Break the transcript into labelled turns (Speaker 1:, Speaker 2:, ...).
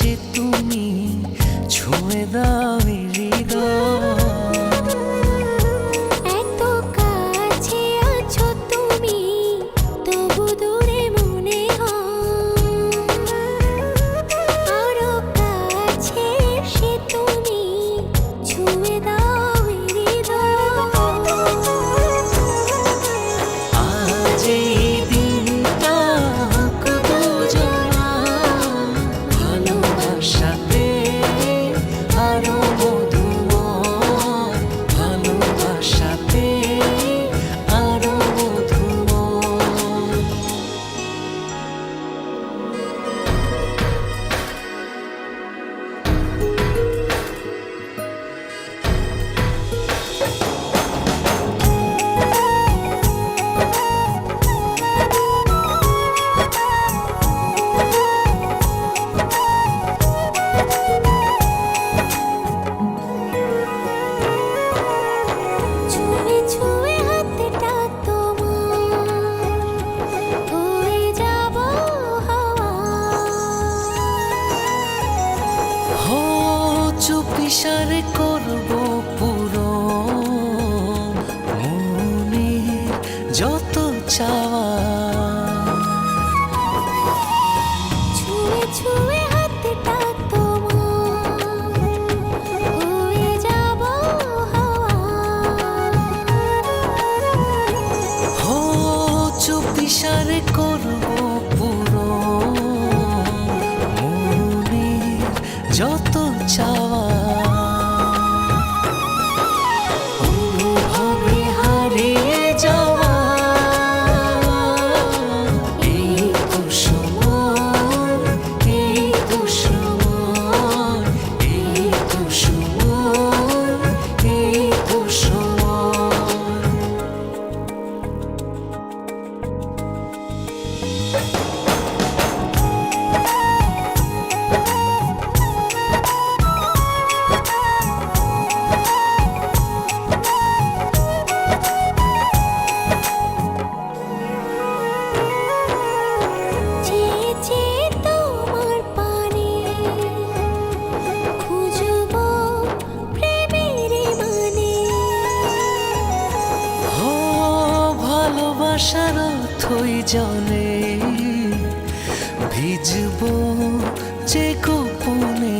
Speaker 1: এসে তুমি ছুঁয়ে দাও হৃদয়।
Speaker 2: এত কাছে আছো তুমি, তবু দূরে মনে হয়। আরো কাছে এসে তুমি ছুঁয়ে দাও হৃদয়।
Speaker 1: আজ এই দিনটা হোক দুজনার ভালোবাসাতে আরো মধুময়, ভালোবাসাতে আরো মধুময়।
Speaker 2: ছুঁয়ে ছুঁয়ে হাতটা তোমার, হয়ে যাব হাওয়া।
Speaker 1: হো চুপিসারে করবো পুরো মনের যত চাওয়া।
Speaker 2: ছুঁয়ে ছুঁয়ে হাতটা তোমার, হয়ে যাব হাওয়া।
Speaker 1: হো চুপিসারে করবো পুরো মনের যত চাওয়া। অনুভবে হারিয়ে যাওয়া এই তো সময়, এই তো সময়, এই তো সময়, এই তো সময়।
Speaker 2: চেয়ে চেয়ে তোমার পানে খুঁজবো প্রেমের মানে।
Speaker 1: ও ভালোবাসার অথই জলে ভিজবো যে গোপনে।